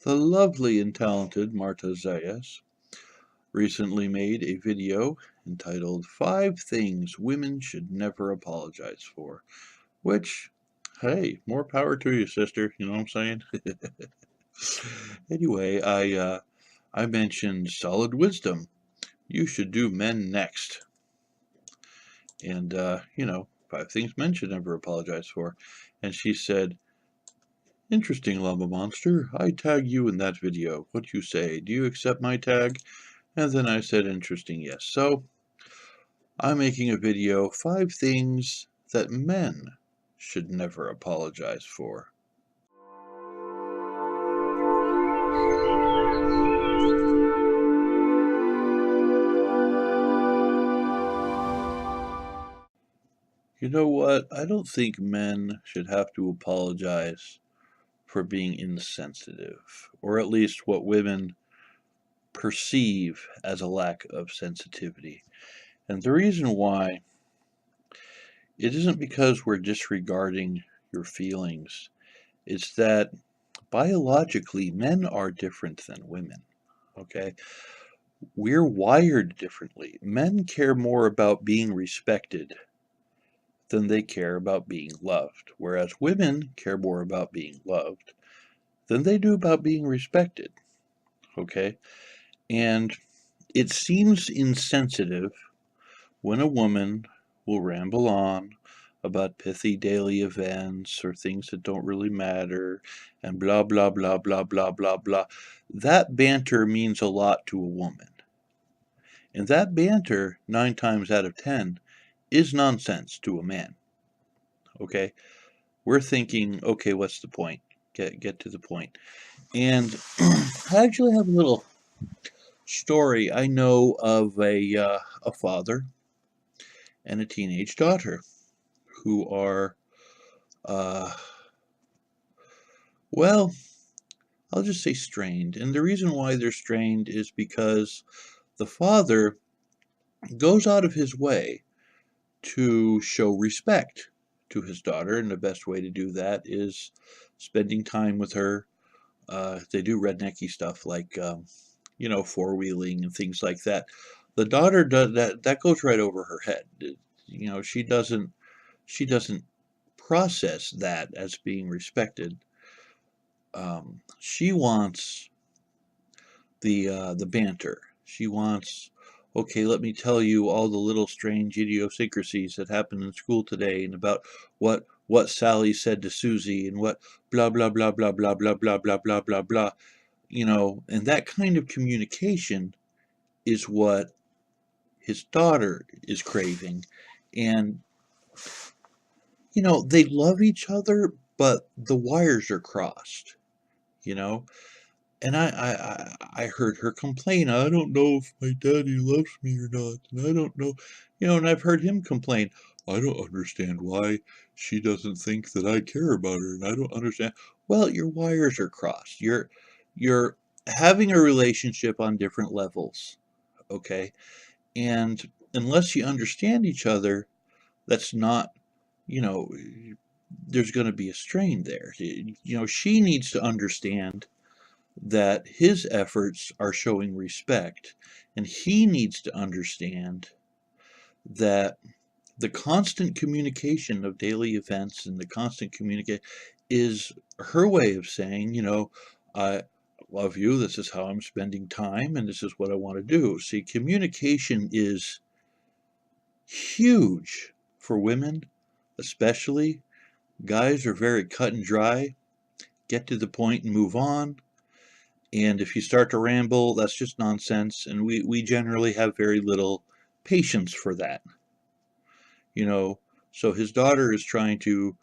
The lovely and talented Marta Zayas recently made a video entitled 5 Things Women Should Never Apologize For, which, hey, more power to you, sister, you know what I'm saying? Anyway, I mentioned solid wisdom. You should do men next. And, 5 things men should never apologize for. And she said, "Interesting, Llama Monster. I tag you in that video. What you say? Do you accept my tag?" And then I said, "Interesting, yes." So I'm making a video, 5 things that men should never apologize for. You know what? I don't think men should have to apologize for being insensitive, or at least what women perceive as a lack of sensitivity. And the reason why, it isn't because we're disregarding your feelings. It's that biologically, men are different than women. Okay? We're wired differently. Men care more about being respected than they care about being loved, whereas women care more about being loved than they do about being respected. Okay? And it seems insensitive when a woman will ramble on about pithy daily events or things that don't really matter and blah, blah, blah, blah, blah, blah, blah. That banter means a lot to a woman. And that banter, 9 times out of 10, is nonsense to a man. Okay? We're thinking, okay, what's the point? Get to the point. And I actually have a little story. I know of a father and a teenage daughter who are, uh, well, I'll just say strained. And the reason why they're strained is because the father goes out of his way to show respect to his daughter, and the best way to do that is spending time with her. They do rednecky stuff like, four-wheeling and things like that. The daughter does that goes right over her head. She doesn't process that as being respected. She wants the banter. She wants, okay, let me tell you all the little strange idiosyncrasies that happened in school today, and about what Sally said to Susie, and what blah blah blah blah blah blah blah blah blah blah blah. And that kind of communication is what his daughter is craving. And they love each other, but the wires are crossed. You know, And I heard her complain, "I don't know if my daddy loves me or not, and I don't know," and I've heard him complain, "I don't understand why she doesn't think that I care about her, and I don't understand." Well, your wires are crossed. You're having a relationship on different levels, okay? And unless you understand each other, that's not, you know, there's gonna be a strain there. She needs to understand that his efforts are showing respect, and he needs to understand that the constant communication of daily events and the constant communicate is her way of saying, I love you, this is how I'm spending time, and this is what I want to do. See, communication is huge for women, especially. Guys are very cut and dry, get to the point and move on. And if you start to ramble, that's just nonsense. And we generally have very little patience for that. So his daughter is trying to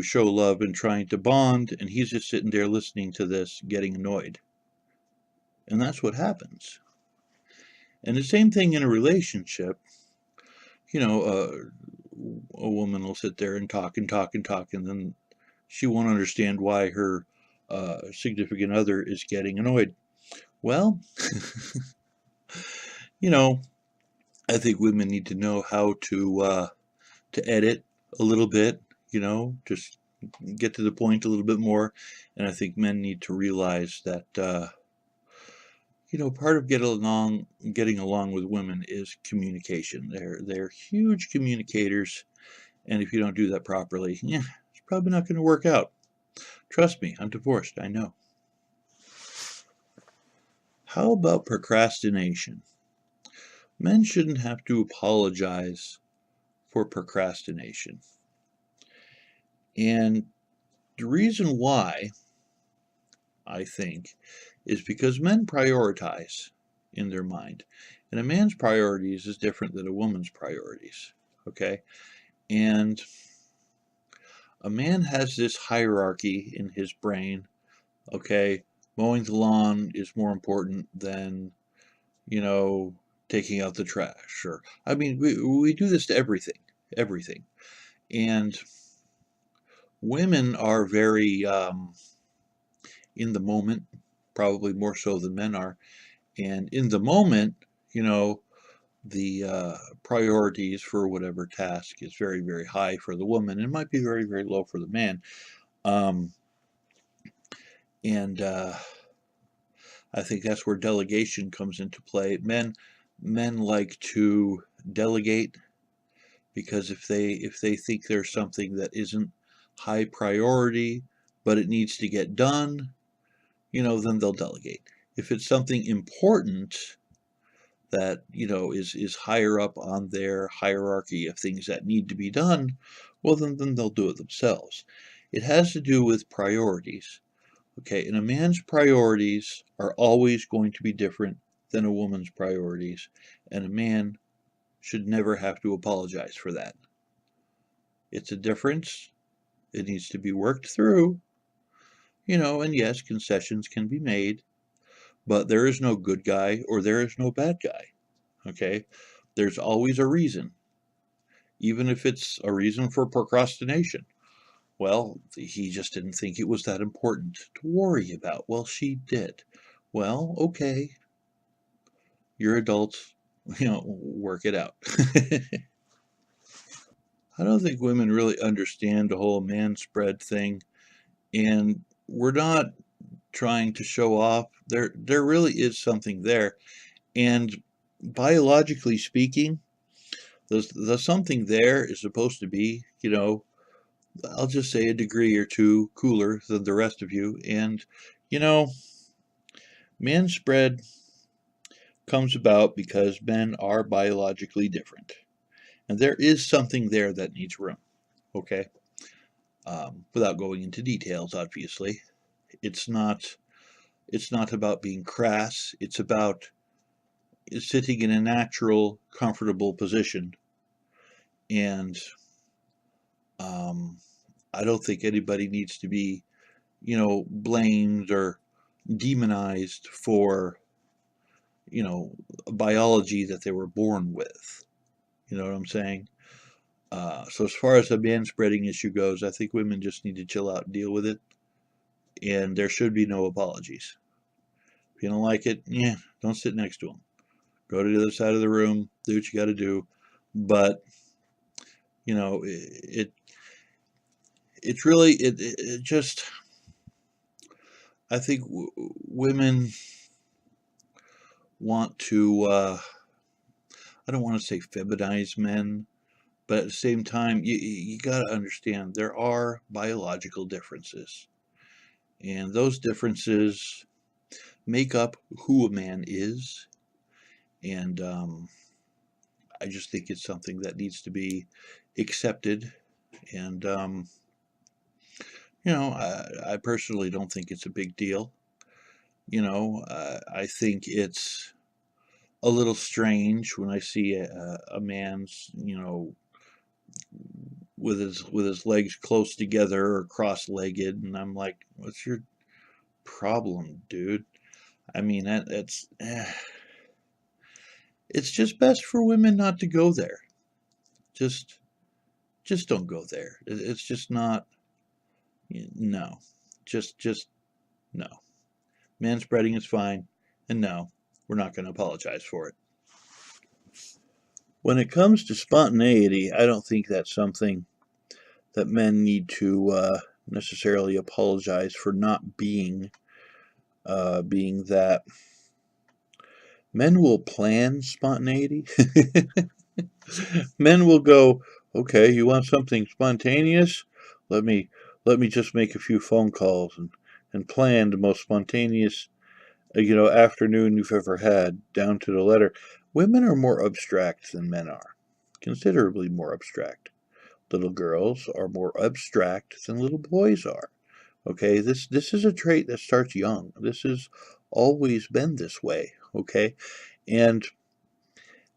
show love and trying to bond, and he's just sitting there listening to this, getting annoyed. And that's what happens. And the same thing in a relationship. A woman will sit there and talk and talk and talk, and then she won't understand why her significant other is getting annoyed. Well, I think women need to know how to edit a little bit, just get to the point a little bit more, and I think men need to realize that part of getting along with women is communication. They're huge communicators, and if you don't do that properly, yeah, it's probably not going to work out. Trust me, I'm divorced, I know. How about procrastination? Men shouldn't have to apologize for procrastination. And the reason why, I think, is because men prioritize in their mind. And a man's priorities is different than a woman's priorities. Okay? And a man has this hierarchy in his brain. Okay? Mowing the lawn is more important than, taking out the trash. Or, I mean, we do this to everything. Everything. And women are very in the moment, probably more so than men are. And in the moment, the priorities for whatever task is very, very high for the woman and might be very, very low for the man. And I think that's where delegation comes into play. Men like to delegate because if they think there's something that isn't high priority, but it needs to get done, then they'll delegate. If it's something important that, is higher up on their hierarchy of things that need to be done, well, then they'll do it themselves. It has to do with priorities. Okay, and a man's priorities are always going to be different than a woman's priorities, and a man should never have to apologize for that. It's a difference. It needs to be worked through, and yes, concessions can be made, but there is no good guy or there is no bad guy. Okay? There's always a reason, even if it's a reason for procrastination. Well, he just didn't think it was that important to worry about. Well, she did. Well, okay. You're adults, work it out. I don't think women really understand the whole man spread thing, and we're not trying to show off. There really is something there, and biologically speaking, the something there is supposed to be, I'll just say a degree or two cooler than the rest of you. And, man spread comes about because men are biologically different. And there is something there that needs room. Okay? Without going into details, obviously. It's not about being crass. It's about sitting in a natural, comfortable position. And I don't think anybody needs to be, blamed or demonized for, biology that they were born with. You know what I'm saying? So as far as the man spreading issue goes, I think women just need to chill out and deal with it. And there should be no apologies. If you don't like it, don't sit next to them. Go to the other side of the room, do what you got to do. But, it's really, it just, I think women want to, I don't want to say feminize men, but at the same time, you got to understand there are biological differences. And those differences make up who a man is. And I just think it's something that needs to be accepted. And, I personally don't think it's a big deal. I think it's a little strange when I see a man's, with his legs close together or cross-legged, and I'm like, what's your problem, dude? I mean, that's it's just best for women not to go there. Just don't go there. It's just not. No, just no. Man spreading is fine, and no, we're not going to apologize for it. When it comes to spontaneity, I don't think that's something that men need to necessarily apologize for not being that. Men will plan spontaneity. Men will go, okay, you want something spontaneous? Let me just make a few phone calls and plan the most spontaneous afternoon you've ever had, down to the letter. Women are more abstract than men are, considerably more abstract. Little girls are more abstract than little boys are. Okay, this is a trait that starts young. This has always been this way. Okay, and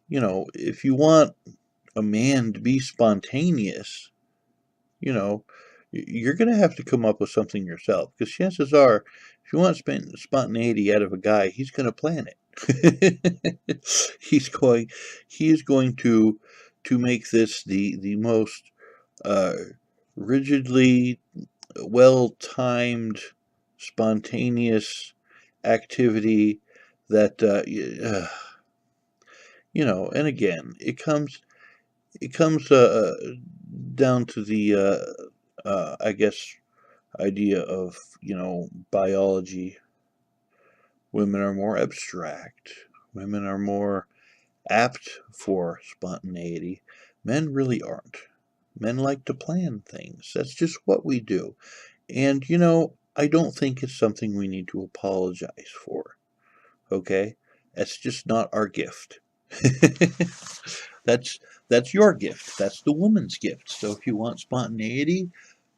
if you want a man to be spontaneous, you know, you're going to have to come up with something yourself. Because chances are, if you want spontaneity out of a guy, he's going to plan it. He is going to make this the most uh, rigidly well-timed, spontaneous activity that and again, it comes down to the I guess idea of biology. Women are more abstract. Women are more apt for spontaneity. Men really aren't. Men like to plan things. That's just what we do. And I don't think it's something we need to apologize for. Okay? That's just not our gift. that's that's your gift. That's the woman's gift. So if you want spontaneity,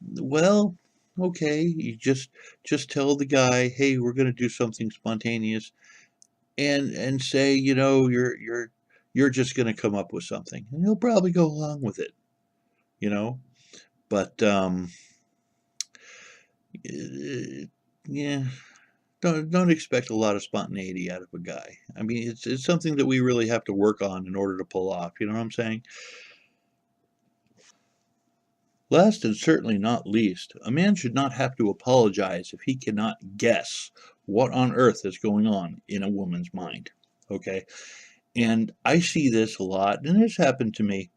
well, okay, you just tell the guy, "Hey, we're going to do something spontaneous," and say, you're just going to come up with something, and he'll probably go along with it, you know. But yeah, don't expect a lot of spontaneity out of a guy. I mean, it's something that we really have to work on in order to pull off. You know what I'm saying? Last and certainly not least, a man should not have to apologize if he cannot guess what on earth is going on in a woman's mind. Okay? And I see this a lot, and it's happened to me.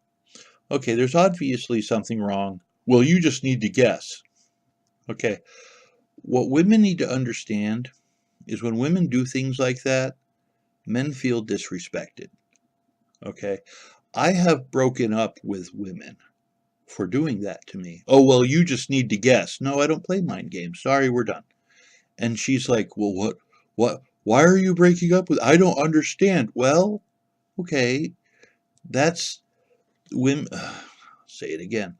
Okay, there's obviously something wrong. Well, you just need to guess. Okay, what women need to understand is when women do things like that, men feel disrespected. Okay, I have broken up with women for doing that to me. Oh, well, you just need to guess. No, I don't play mind games. Sorry, we're done. And she's like, well, why are you breaking up with? I don't understand. Well, okay, that's women. Say it again.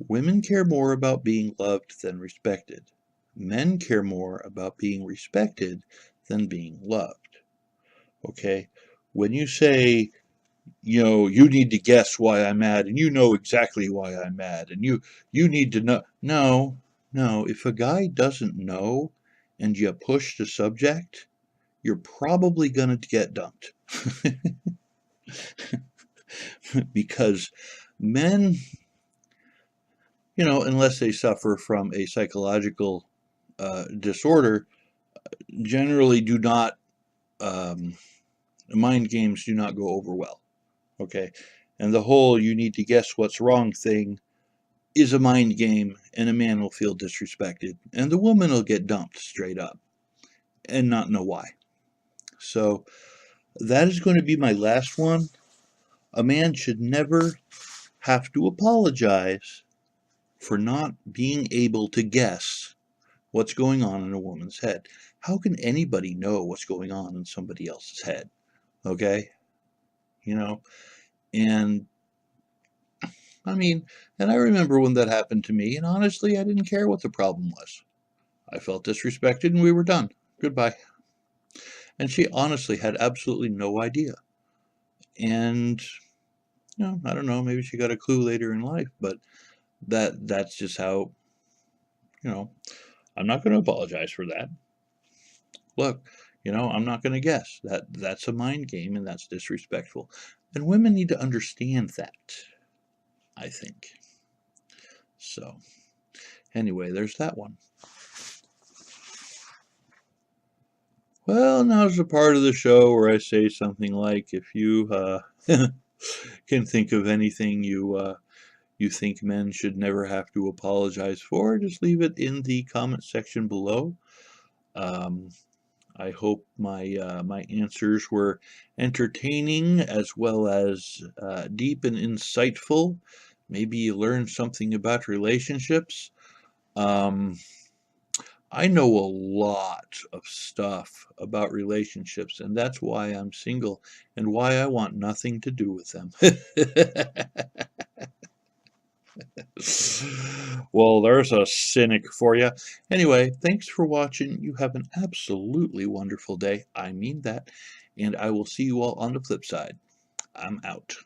Women care more about being loved than respected. Men care more about being respected than being loved. Okay? When you say, you need to guess why I'm mad, and you know exactly why I'm mad, and you need to know. No, if a guy doesn't know and you push the subject, you're probably going to get dumped. Because men, unless they suffer from a psychological disorder, generally do not, mind games do not go over well. Okay? And the whole you need to guess what's wrong thing is a mind game, and a man will feel disrespected, and the woman will get dumped straight up and not know why. So that is going to be my last one. A man should never have to apologize for not being able to guess what's going on in a woman's head. How can anybody know what's going on in somebody else's head? Okay? And I mean, and I remember when that happened to me, and honestly, I didn't care what the problem was. I felt disrespected, and we were done. Goodbye. And she honestly had absolutely no idea. And, I don't know, maybe she got a clue later in life, but that's just how, I'm not going to apologize for that. Look, I'm not going to guess. That's a mind game, and that's disrespectful. And women need to understand that, I think. So, anyway, there's that one. Well, now's the part of the show where I say something like, if you can think of anything you you think men should never have to apologize for, just leave it in the comment section below. I hope my answers were entertaining as well as deep and insightful. Maybe you learned something about relationships. I know a lot of stuff about relationships, and that's why I'm single and why I want nothing to do with them. Well, there's a cynic for you. Anyway, thanks for watching. You have an absolutely wonderful day. I mean that. And I will see you all on the flip side. I'm out.